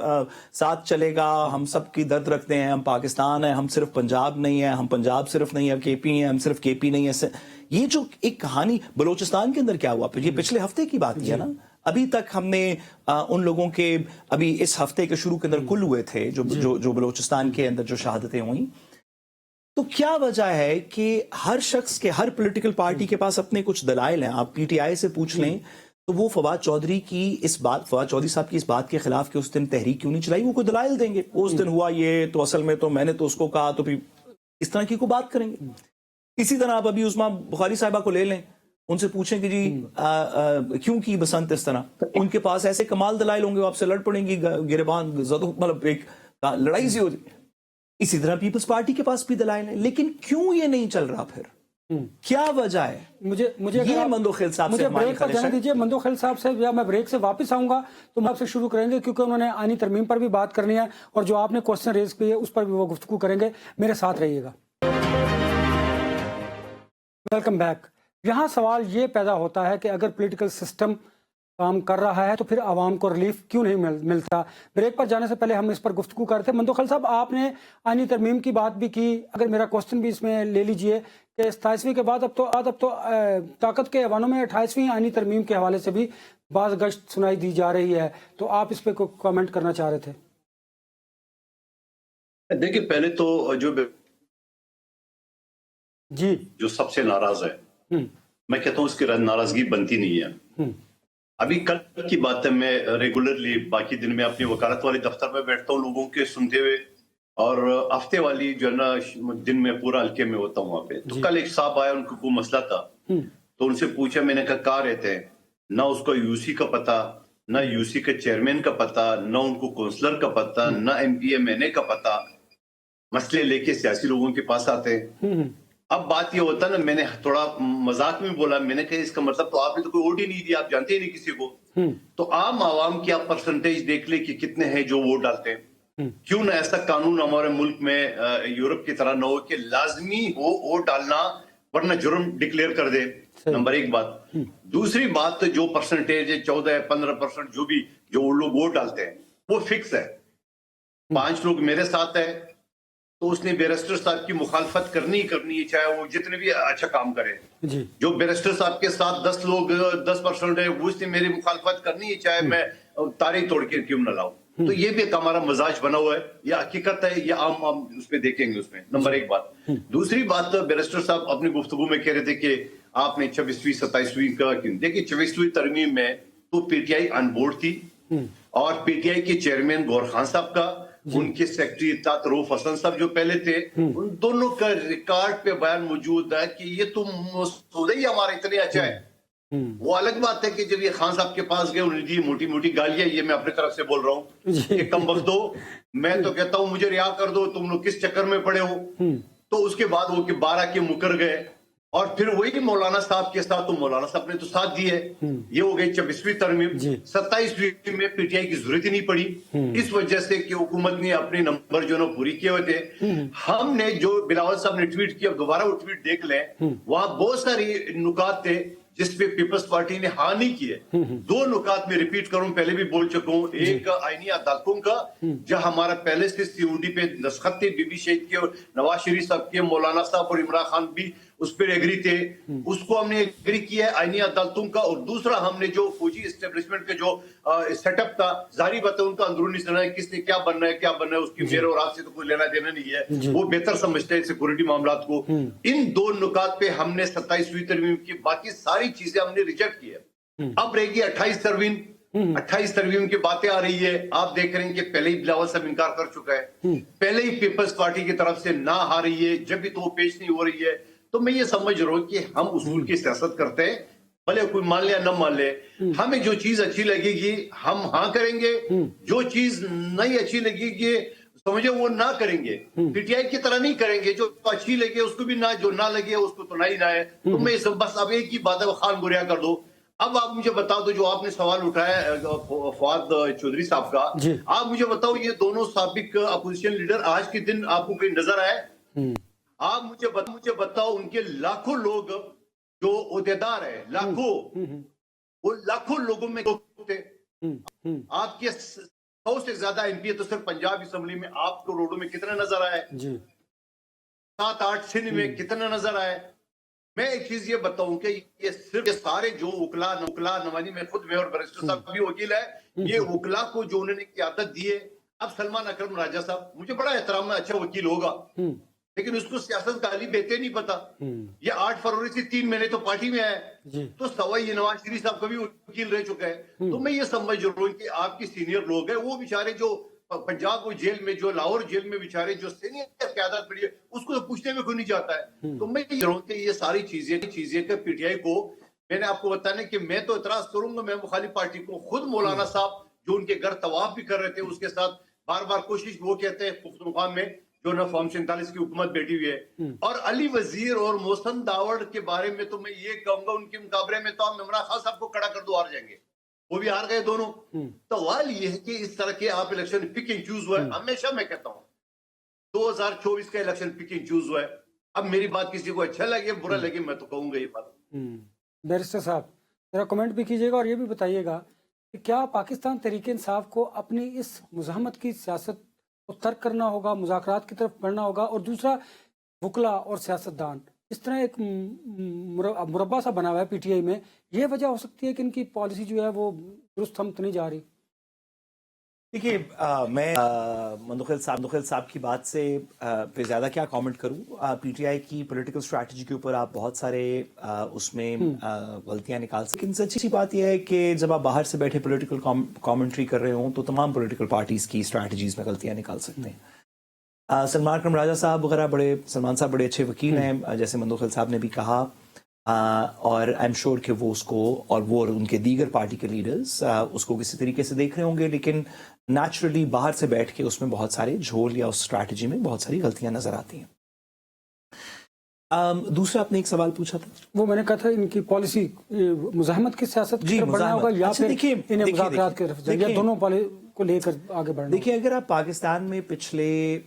साथ चलेगा, हम सब की दर्द रखते हैं, हम पाकिस्तान है, हम सिर्फ पंजाब नहीं है, हम पंजाब सिर्फ नहीं है, केपी है, हम सिर्फ केपी नहीं है। ये जो एक कहानी बलोचिस्तान के अंदर क्या हुआ, ये पिछले हफ्ते की बात है ना। अभी तक हमने उन लोगों के अभी इस हफ्ते के शुरू के अंदर कुल हुए थे जो बलोचिस्तान के अंदर जो शहादतें हुई। तो क्या वजह है कि हर शख्स के, हर पॉलिटिकल पार्टी के पास अपने कुछ दलाइल हैं। आप पीटीआई से पूछ लें तो वो फवाद चौधरी साहब की इस बात के खिलाफ कि उस दिन तहरीक क्यों नहीं चलाई, वो कोई दलाइल देंगे। उस दिन हुआ ये, तो असल में तो मैंने तो उसको कहा, तो फिर इस तरह की को बात करेंगे। इसी तरह आप अभी उस्मा बुखारी साहिबा को ले लें, उनसे पूछें कि जी क्यों की बसंत इस तरह, उनके पास ऐसे कमाल दलाइल होंगे, वो आपसे लड़ पड़ेंगी, गिरबान मतलब एक लड़ाई सी हो। इसी तरह पीपल्स पार्टी के पास भी दलाइल है, लेकिन क्यों ये नहीं चल रहा फिर, क्या वजह है? मुझे ये मंदोखेल साहब से ब्रेक पर जाने दीजिए। मंदोखेल साहब से या मैं ब्रेक से वापस आऊंगा तो हम आपसे शुरू करेंगे, क्योंकि उन्होंने आनी तरमीम पर भी बात करनी है और जो आपने क्वेश्चन रेज किए उस पर भी वो गुफ्तगू करेंगे। मेरे साथ रहिएगा। Welcome back. यहाँ सवाल ये पैदा होता है कि अगर पॉलिटिकल सिस्टम काम कर रहा है तो फिर आवाम को रिलीफ क्यों नहीं मिलता। ब्रेक पर जाने से पहले हम इस पर गुफ्तगू कर रहे थे। मंदोखेल साहब, आपने आनी तरमीम की बात भी की, अगर मेरा क्वेश्चन भी इसमें ले लीजिए कि 27वीं के बाद अब तो ताकत के ऐवानों में 28वीं आनी तरमीम के हवाले से भी बाज़ गश्त सुनाई दी जा रही है, तो आप इस पर कोई कमेंट करना चाह रहे थे? देखिए, पहले तो जी जो सबसे नाराज है, मैं कहता हूँ उसकी नाराजगी बनती नहीं है। अभी कल की बात है, मैं रेगुलरली बाकी दिन में अपनी वकालत वाले दफ्तर में बैठता हूँ लोगों के सुनते हुए, और हफ्ते वाली जो है ना दिन में पूरा हल्के में होता हूँ वहां पे। तो कल एक साहब आया, उनको कोई मसला था, तो उनसे पूछा, मैंने कहा कहाँ रहते हैं? ना उसको यूसी का पता, ना यूसी के चेयरमैन का पता, ना उनको काउंसलर का पता, ना MPMNA का पता। मसले लेके सियासी लोगों के पास आते हैं। अब बात ये होता है ना, मैंने थोड़ा मजाक में बोला, मैंने कहा इसका मतलब तो आपने तो कोई वोट ही नहीं दिया, आप जानते ही नहीं किसी को। तो आम आवाम की आप परसेंटेज देख ले कि कितने हैं जो वोट डालते हैं। क्यों ना ऐसा कानून हमारे मुल्क में यूरोप की तरह ना हो कि लाजमी हो वोट डालना, वरना जुर्म डिक्लेयर कर दे। नंबर एक बात। दूसरी बात, जो परसेंटेज है 14-15% जो लोग वोट डालते हैं वो फिक्स है। 5 लोग मेरे साथ है तो उसने बैरिस्टर साहब की मुखालफत करनी ही करनी है, चाहे वो जितने भी अच्छा काम करे। जो बैरिस्टर साहब के साथ 10 लोग 10% है, वो उसने मेरी मुखालफत करनी है, चाहे मैं तारीख तोड़ के क्यों न लाऊं। تو یہ بھی ایک ہمارا مزاج بنا ہوا ہے, یہ حقیقت ہے, یہ عام اس پہ دیکھیں گے. اس میں نمبر ایک بات. دوسری بات, بیرسٹر صاحب اپنی گفتگو میں کہہ رہے تھے کہ آپ نے 26ویں 27ویں کا, دیکھیں 24ویں ترمیم میں تو P T I on board تھی, اور پی ٹی آئی کے چیئرمین گور خان صاحب کا, ان کے سیکرٹری اطاعت رؤف حسن صاحب جو پہلے تھے, ان دونوں کا ریکارڈ پہ بیان موجود ہے کہ یہ تو مسودہ ہی ہمارا اتنے اچھا ہے. وہ الگ بات ہے کہ جب یہ خان صاحب کے پاس گئے, انہوں نے دی موٹی موٹی گالیاں, یہ میں اپنی طرف سے بول رہا ہوں کہ کم وقت دو, میں تو کہتا ہوں مجھے رہا کر دو, تم لوگ کس چکر میں پڑے ہو. تو اس کے بعد وہ کہ 12 کے مکر گئے, اور پھر وہی مولانا صاحب کے ساتھ, تو مولانا صاحب نے تو ساتھ دیے. یہ ہو گئی 26ویں ترمیم. 27ویں میں پی ٹی آئی کی ضرورت ہی نہیں پڑی, اس وجہ سے کہ حکومت نے اپنے نمبر جو نا پوری کیے ہوئے تھے. ہم نے جو بلاول صاحب نے ٹویٹ کیا, دوبارہ وہ ٹویٹ دیکھ لیں, وہاں بہت ساری نکات تھے جس پہ پیپلز پارٹی نے ہاں نہیں کیے. 2 نکات میں ریپیٹ کروں, پہلے بھی بول چکا ہوں. ایک آئینی عدالتوں کا, جہاں ہمارا پہلے سے سی او ڈی پہ دستخط تھے, بی بی شہید کے, نواز شریف صاحب کے, مولانا صاحب اور عمران خان بھی اس پہ ایگری تھے, اس کو ہم نے ایگری کیا ہے آئینی عدالتوں کا. اور دوسرا ہم نے جو فوجی اسٹیبلشمنٹ کے جو سیٹ اپ تھا, ظاہری بات ہے ان کا اندرونی سنا ہے, کس نے کیا بننا ہے کیا بننا ہے, اس کی میرے اور آپ سے تو کوئی لینا دینا نہیں ہے, وہ بہتر سمجھتے ہیں سیکورٹی معاملات کو. ان 2 نکات پہ ہم نے 27ویں ترمیم کی باقی ساری چیزیں ہم نے ریجیکٹ کی ہے. اب رہے گی 28 ترمیم. 28 ترمیم کی باتیں آ رہی ہے, آپ دیکھ رہے ہیں کہ پہلے ہی بلاول صاحب انکار کر چکا ہے, پہلے ہی پیپلز پارٹی کی طرف سے نہ آ رہی ہے, جب بھی تو وہ پیش نہیں ہو رہی ہے. تو میں یہ سمجھ رہا ہوں کہ ہم اصول کی سیاست کرتے ہیں, بھلے کوئی مان لے یا نہ مان لے, ہمیں جو چیز اچھی لگے گی ہم ہاں کریں گے, جو چیز نہیں اچھی لگے گی سمجھے وہ نہ کریں گے. پی ٹی آئی کی طرح نہیں کریں گے, جو اچھی لگے اس کو بھی نہ, جو نہ لگے اس کو تو نہ ہی نہ ہے. تو میں بس اب ایک ہی بات ہے, وہ خان گوریا کر دو. اب آپ مجھے بتاؤ, تو جو آپ نے سوال اٹھایا فواد چودھری صاحب کا, آپ مجھے بتاؤ یہ دونوں سابق اپوزیشن لیڈر آج کے دن آپ کو کہیں نظر آئے؟ آپ مجھے بتاؤ ان کے لاکھوں لوگ جو عہدیدار ہیں, لاکھوں, وہ لاکھوں لوگوں میں تھے. آپ کے 100 سے زیادہ ایم پی تو صرف پنجاب اسمبلی میں آپ کو روڈوں میں کتنے نظر آئے, 7-8 سندھ میں کتنے نظر آئے. میں ایک چیز یہ بتاؤں کہ یہ صرف یہ سارے جو وکلا نوانی میں خود میں اور بیرسٹر صاحب بھی وکیل ہے, یہ وکلا کو جو انہوں نے قیادت دی ہے. اب سلمان اکرم راجہ صاحب, مجھے بڑا احترام ہے, اچھا وکیل ہوگا, لیکن اس کو سیاست کا علی بیتے نہیں پتا. یہ 8 فروری سے 3 مہینے تو پارٹی میں ہے, تو سوائی یہ نواز شریف صاحب کا بھی وکیل رہ چکا ہے. تو میں یہ سمجھ رہا ہوں کہ آپ کی سینئر لوگ ہیں, وہ بیچارے جو پنجاب کو جیل میں, جو لاہور جیل میں بیچارے جو سینئر قیادت پڑی ہے, اس کو تو پوچھنے میں کوئی نہیں جاتا ہے. تو میں یہ رہا ہوں کہ یہ ساری چیزیں کہ پی ٹی آئی کو, میں نے آپ کو بتانا کہ میں تو اعتراض کروں گا, میں مخالف پارٹی کو, خود مولانا صاحب جو ان کے گھر طواف بھی کر رہے تھے, اس کے ساتھ بار بار کوشش, وہ کہتے ہیں پختونخوا میں جو نا فارم 47 کی حکومت بیٹھی ہوئی ہے. اور علی وزیر اور محسن داوڑ کے بارے میں تو میں یہ کہوں گا, ان کے مقابلے میں تو ہم عمران خان صاحب کو کھڑا کر دو, ہار جائیں گے, وہ بھی ہار گئے دونوں. سوال یہ ہے کہ اس طرح کے آپ الیکشن پک اینڈ چوز ہوا ہے. ہمیشہ میں کہتا ہوں 2024 کا الیکشن پک اینڈ چوز ہوا ہے. اب میری بات کسی کو اچھا لگے برا لگے, میں تو کہوں گا یہ بات. بیرسٹر صاحب ذرا کمنٹ بھی کیجیے گا, اور یہ بھی بتائیے گا کہ کیا پاکستان تحریک انصاف کو اپنی اس مزاحمت کی سیاست کو ترک کرنا ہوگا, مذاکرات کی طرف بڑھنا ہوگا, اور دوسرا وکلا اور سیاستدان اس طرح ایک مربع سا بنا ہوا ہے پی ٹی آئی میں, یہ وجہ ہو سکتی ہے کہ ان کی پالیسی جو ہے وہ درست ہم تو نہیں جا رہی؟ دیکھیے, میں مندوخیل صاحب کی بات سے پہ زیادہ کیا کامنٹ کروں. پی ٹی آئی کی پولیٹیکل اسٹریٹجی کے اوپر آپ بہت سارے اس میں غلطیاں نکال سکتے, لیکن سچی بات یہ ہے کہ جب آپ باہر سے بیٹھے پولیٹیکل کامنٹری کر رہے ہوں تو تمام پولیٹیکل پارٹیز کی اسٹریٹجیز میں غلطیاں نکال سکتے ہیں. سلمان اکرم راجہ صاحب وغیرہ سلمان صاحب بڑے اچھے وکیل ہیں, جیسے مندوخیل صاحب نے بھی کہا, اور آئی ایم شیور کہ وہ اس کو, اور وہ ان کے دیگر پارٹی کے لیڈرز اس کو کسی طریقے سے دیکھ رہے ہوں گے, لیکن نیچرلی باہر سے بیٹھ کے اس میں بہت سارے جھول یا اس اسٹریٹجی میں بہت ساری غلطیاں نظر آتی ہیں. دوسرا آپ نے ایک سوال پوچھا تھا, وہ میں نے کہا تھا ان کی پالیسی مزاحمت کی سیاست کی طرف بڑھنا ہوگا یا پھر انہیں مذاکرات کی طرف, یا دونوں کو لے کر آگے بڑھنا. دیکھیے, اگر آپ پاکستان میں پچھلے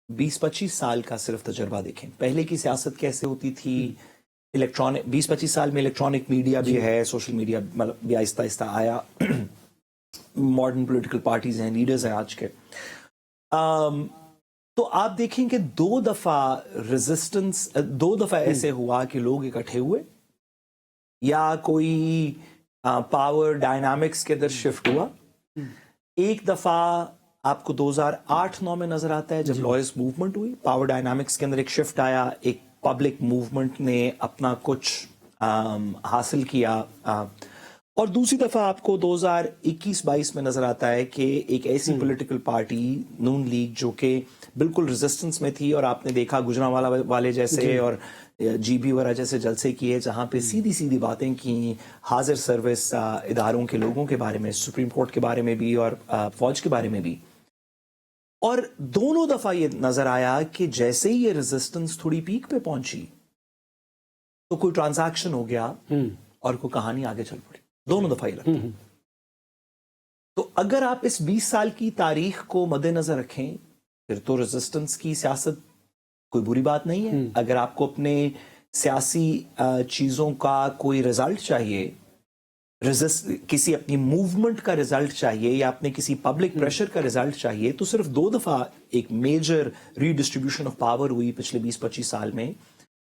20-25 سال کا صرف تجربہ دیکھیں, پہلے کی سیاست کیسے ہوتی تھی, 20-25 سال میں الیکٹرانک میڈیا بھی ہے, سوشل میڈیا بھی آہستہ آہستہ آیا, ماڈرن پولیٹیکل پارٹیز ہیں, لیڈرز ہیں آج کے, تو آپ دیکھیں کہ 2 دفعہ ایسے ہوا کہ لوگ اکٹھے ہوئے, یا کوئی पावर डायनामिक्स के अंदर शिफ्ट हुआ। एक दफा आपको 2008-9 में नजर आता है जब लॉयर्स मूवमेंट हुई, पावर डायनामिक्स के अंदर एक शिफ्ट आया, एक पब्लिक मूवमेंट ने अपना कुछ हासिल किया। और दूसरी दफा आपको 2021-22 में नजर आता है कि एक ऐसी पॉलिटिकल पार्टी नून लीग जो कि बिल्कुल रेजिस्टेंस में थी, और आपने देखा गुजरांवाला वाले जैसे और जीबी वगैरह जैसे जलसे किए जहां पे सीधी सीधी बातें की हाजिर सर्विस इदारों के लोगों के बारे में, सुप्रीम कोर्ट के बारे में भी और फौज के बारे में भी। और दोनों दफा ये नजर आया कि जैसे ही ये रेजिस्टेंस थोड़ी पीक पे पहुंची तो कोई ट्रांजैक्शन हो गया और कोई कहानी आगे चल पड़ी। दोनों दफा ही लगता है। तो अगर आप इस 20 साल की तारीख को मद्देनजर रखें फिर तो रेजिस्टेंस की सियासत कोई बुरी बात नहीं है। अगर आपको अपने सियासी चीजों का कोई रिजल्ट चाहिए, किसी अपनी मूवमेंट का रिजल्ट चाहिए या अपने किसी पब्लिक प्रेशर का रिजल्ट चाहिए, तो सिर्फ 2 दफा एक मेजर रीडिस्ट्रीब्यूशन ऑफ पावर हुई पिछले 20-25 साल में।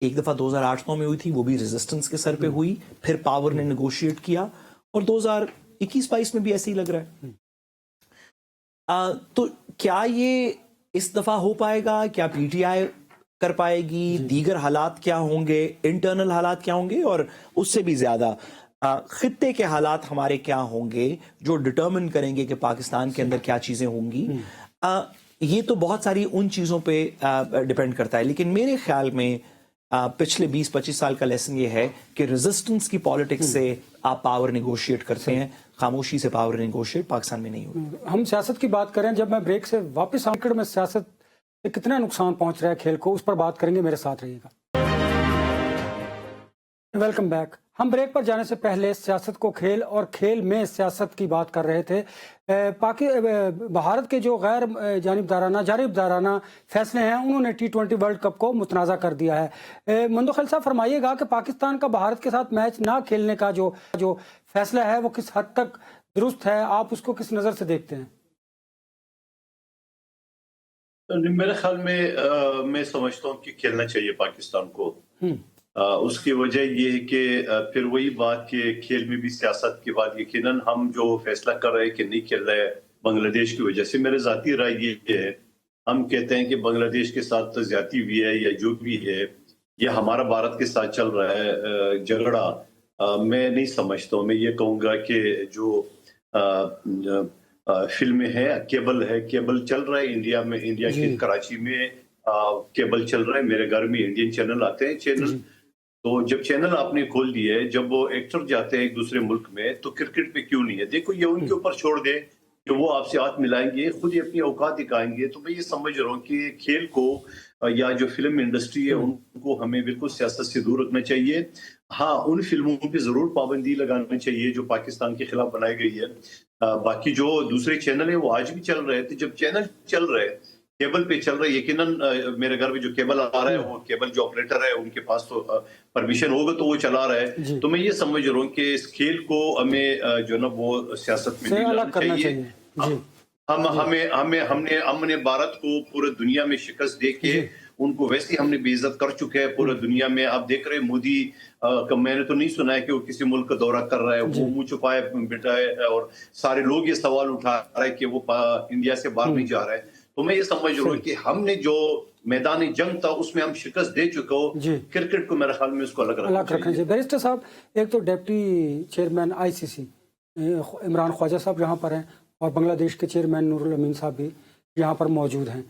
एक दफा 2008-9 में हुई थी, वो भी रेजिस्टेंस के सर पे हुई, फिर पावर ने नेगोशिएट किया, और 2021-22 में भी ऐसे ही लग रहा है। तो क्या ये इस दफा हो पाएगा? क्या पीटीआई कर पाएगी? दीगर हालात क्या होंगे? इंटरनल हालात क्या होंगे? और उससे भी ज्यादा खित्ते के हालात हमारे क्या होंगे जो डिटर्मिन करेंगे कि पाकिस्तान के अंदर क्या चीजें होंगी? ये तो बहुत सारी उन चीजों पे डिपेंड करता है, लेकिन मेरे ख्याल में पिछले 20-25 साल का लेसन ये है कि रेजिस्टेंस की पॉलिटिक्स से आप पावर नेगोशिएट करते हैं, खामोशी से पावर नेगोशिएट पाकिस्तान में नहीं होता। हम सियासत की बात करें, जब मैं ब्रेक से वापस आकर में सियासत से कितना नुकसान पहुंच रहा है खेल को, उस पर बात करेंगे। मेरे साथ रहिएगा। Welcome back. हम ब्रेक पर जाने से पहले सियासत को खेल और खेल में सियासत की बात कर रहे थे। भारत के जो गैर जानिबदाराना फैसले हैं, उन्होंने T20 वर्ल्ड कप को मुतनाज़ा कर दिया है। मंदो खलील साहब, फरमाइएगा कि पाकिस्तान का भारत के साथ मैच ना खेलने का जो फैसला है वो किस हद तक दुरुस्त है? आप उसको किस नज़र से देखते हैं? मेरे ख्याल में मैं समझता हूँ कि खेलना चाहिए पाकिस्तान को। उसकी वजह ये है कि फिर वही बात कि खेल में भी सियासत की बात, यकीनन हम जो फैसला कर रहे हैं कि नहीं खेल रहे बांग्लादेश की वजह से, मेरे ज़ाती राय ये है, हम कहते हैं कि बांग्लादेश के साथ ज्यादती भी है या जो भी है, ये हमारा भारत के साथ चल रहा है झगड़ा। मैं नहीं समझता हूँ। मैं ये कहूँगा कि जो फिल्में हैं, केबल चल रहा है इंडिया में, इंडिया के कराची में केबल चल रहा है। मेरे घर में इंडियन चैनल आते हैं चैनल, तो जब चैनल आपने खोल दिए, जब वो एक्टर जाते हैं एक दूसरे मुल्क में, तो क्रिकेट पे क्यों नहीं है? देखो, ये उनके ऊपर छोड़ दे कि वो आपसे हाथ मिलाएंगे, खुद ही अपनी औकात दिखाएंगे। तो मैं ये समझ रहा हूँ कि खेल को या जो फिल्म इंडस्ट्री है उनको हमें बिल्कुल सियासत से दूर रखना चाहिए। हाँ, उन फिल्मों पे जरूर पाबंदी लगानी चाहिए जो पाकिस्तान के खिलाफ बनाई गई है। बाकी जो दूसरे चैनल है वो आज भी चल रहे थे। जब चैनल चल रहे, केबल पे चल रहा है, यकीनन मेरे घर में जो केबल आ रहा है, वो केबल जो ऑपरेटर है उनके पास तो परमिशन होगा तो वो चला रहा है। तो मैं ये समझ रहा हूँ कि इस खेल को हमें जो ना वो सियासत में नहीं लाना चाहिए। हमने भारत को पूरे दुनिया में शिकस्त दे के उनको वैसे हमने बेइज्जत कर चुके हैं पूरे दुनिया में। आप देख रहे हैं मोदी का, मैंने तो नहीं सुना है कि वो किसी मुल्क का दौरा कर रहा है, वो मुंह छुपाए बैठा है, और सारे लोग ये सवाल उठा रहे हैं कि वो इंडिया से बाहर नहीं जा रहा है। तो मैं ये समझ रहा हूँ कि हमने जो मैदानी जंग था उसमें हम शिकस्त दे चुके हो। क्रिकेट को मेरे ख्याल में उसको अलग रखना चाहिए। बैरिस्टर साहब, एक तो deputy chairman ICC Imran Khawaja साहब यहाँ पर हैं, और बांग्लादेश के चेयरमैन नूरुल अमीन साहब भी यहाँ पर मौजूद हैं।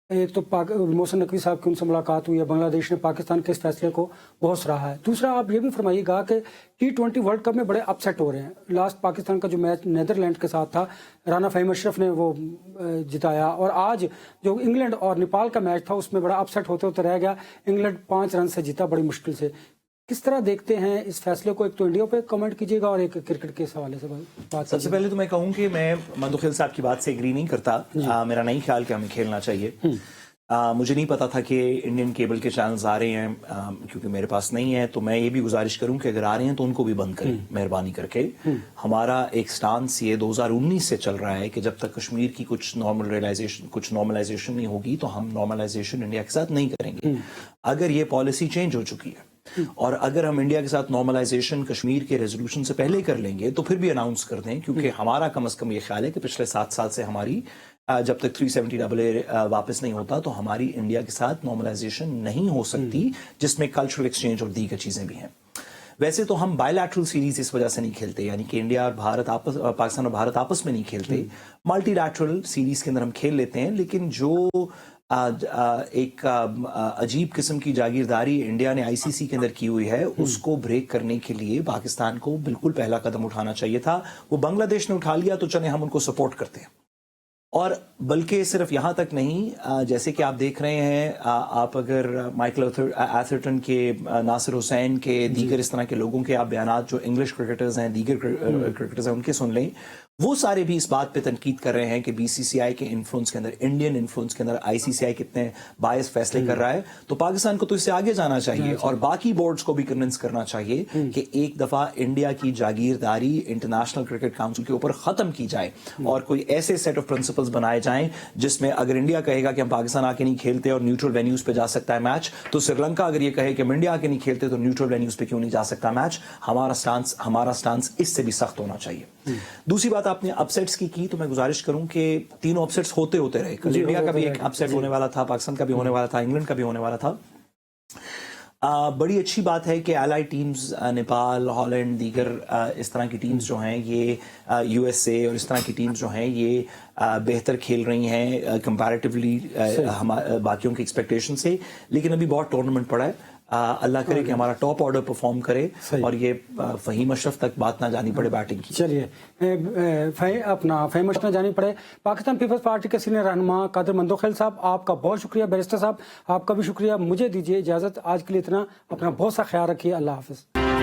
एक तो मोहसिन नकवी साहब की उनसे मुलाकात हुई है, बांग्लादेश ने पाकिस्तान के इस फैसले को बहुत सराहा है। दूसरा, आप ये भी फरमाइएगा कि T20 वर्ल्ड कप में बड़े अपसेट हो रहे हैं। लास्ट पाकिस्तान का जो मैच नीदरलैंड के साथ था, राना फ़हीम अशरफ ने वो जिताया, और आज जो इंग्लैंड और नेपाल का मैच था उसमें बड़ा अपसेट होते होते रह गया। इंग्लैंड 5 रन से जीता बड़ी मुश्किल से। किस तरह देखते हैं इस फैसले को? एक तो इंडिया पे कमेंट कीजिएगा और एक क्रिकेट के हवाले से बात। सबसे पहले तो मैं कहूँ कि मैं मंदो खलील साहब की बात से एग्री नहीं करता। मेरा नहीं ख्याल कि हमें खेलना चाहिए। मुझे नहीं पता था कि इंडियन केबल के चैनल्स आ रहे हैं, क्योंकि मेरे पास नहीं है। तो मैं ये भी गुजारिश करूं कि अगर आ रहे हैं तो उनको भी बंद करें मेहरबानी करके। हमारा एक स्टांस ये 2019 से चल रहा है कि जब तक कश्मीर की कुछ नॉर्मलाइजेशन नहीं होगी तो हम नॉर्मलाइजेशन इंडिया के साथ नहीं करेंगे। अगर ये पॉलिसी चेंज हो चुकी है اور اگر ہم انڈیا کے ساتھ نارملائزیشن کشمیر کے ریزولوشن سے پہلے کر لیں گے تو پھر بھی اناؤنس کر دیں، کیونکہ ہمارا کم از کم یہ خیال ہے کہ پچھلے 7 سال سے ہماری جب تک 370AA واپس نہیں ہوتا تو ہماری انڈیا کے ساتھ نارملائزیشن نہیں ہو سکتی، جس میں کلچرل ایکسچینج اور دیگر چیزیں بھی ہیں۔ ویسے تو ہم بائی لیٹرل سیریز اس وجہ سے نہیں کھیلتے، یعنی کہ انڈیا اور پاکستان اور بھارت آپس میں نہیں کھیلتے، ملٹی لیٹرل سیریز کے اندر ہم کھیل لیتے ہیں، لیکن جو ایک عجیب قسم کی جاگیرداری انڈیا نے ICC کے اندر کی ہوئی ہے، اس کو بریک کرنے کے لیے پاکستان کو بالکل پہلا قدم اٹھانا چاہیے تھا۔ وہ بنگلہ دیش نے اٹھا لیا تو چلیں ہم ان کو سپورٹ کرتے ہیں، اور بلکہ صرف یہاں تک نہیں، جیسے کہ آپ دیکھ رہے ہیں، آپ اگر مائیکل ایتھرٹن کے، ناصر حسین کے، دیگر اس طرح کے لوگوں کے آپ بیانات جو انگلش کرکٹرز ہیں، دیگر کرکٹرز ہیں، ان کے سن لیں، وہ سارے بھی اس بات پہ تنقید کر رہے ہیں کہ BCCI کے انفلوئنس کے اندر، انڈین انفلوئنس کے اندر ICCI کتنے باعث فیصلے کر رہا ہے، تو پاکستان کو تو اس سے آگے جانا چاہیے اور باقی بورڈز کو بھی کنونس کرنا چاہیے کہ ایک دفعہ انڈیا کی جاگیرداری انٹرنیشنل کرکٹ کاؤنسل کے اوپر ختم کی جائے، اور کوئی ایسے سیٹ آف پرنسپلز بنائے جائیں جس میں اگر انڈیا کہے گا کہ ہم پاکستان آ کے نہیں کھیلتے اور نیوٹرل وینیوز پہ جا سکتا ہے میچ، تو سری لنکا اگر یہ کہے کہ ہم انڈیا آ کے نہیں کھیلتے تو نیوٹرل وینیوز پہ کیوں نہیں جا سکتا میچ۔ ہمارا سٹانس اس سے بھی سخت ہونا چاہیے۔ دوسری بات، آپ نے اپسیٹس کی تو میں گزارش کروں کہ تینوں اپسیٹس ہوتے رہے، کل انڈیا کا بھی ایک اپسیٹ ہونے والا تھا، پاکستان کا بھی ہونے والا تھا، انگلینڈ کا بھی ہونے والا تھا۔ بڑی اچھی بات ہے کہ ایلائی ٹیمز، نیپال، ہالینڈ، دیگر اس طرح کی ٹیمز جو ہیں، یہ USA اور اس طرح کی ٹیمز جو ہیں یہ بہتر کھیل رہی ہیں کمپیریٹیولی باقیوں کی ایکسپیکٹیشن سے، لیکن ابھی بہت ٹورنامنٹ پڑا ہے۔ اللہ کرے کہ ہمارا ٹاپ آرڈر پرفارم کرے اور یہ فہیم اشرف تک بات نہ جانی پڑے بیٹنگ کی۔ چلیے، فہیم اشرف نہ جانی پڑے۔ پاکستان پیپلز پارٹی کے سینئر رہنما قادر مندوخیل صاحب، آپ کا بہت شکریہ۔ بیرسٹر صاحب، آپ کا بھی شکریہ۔ مجھے دیجیے اجازت، آج کے لیے اتنا۔ اپنا بہت سا خیال رکھیے۔ اللہ حافظ۔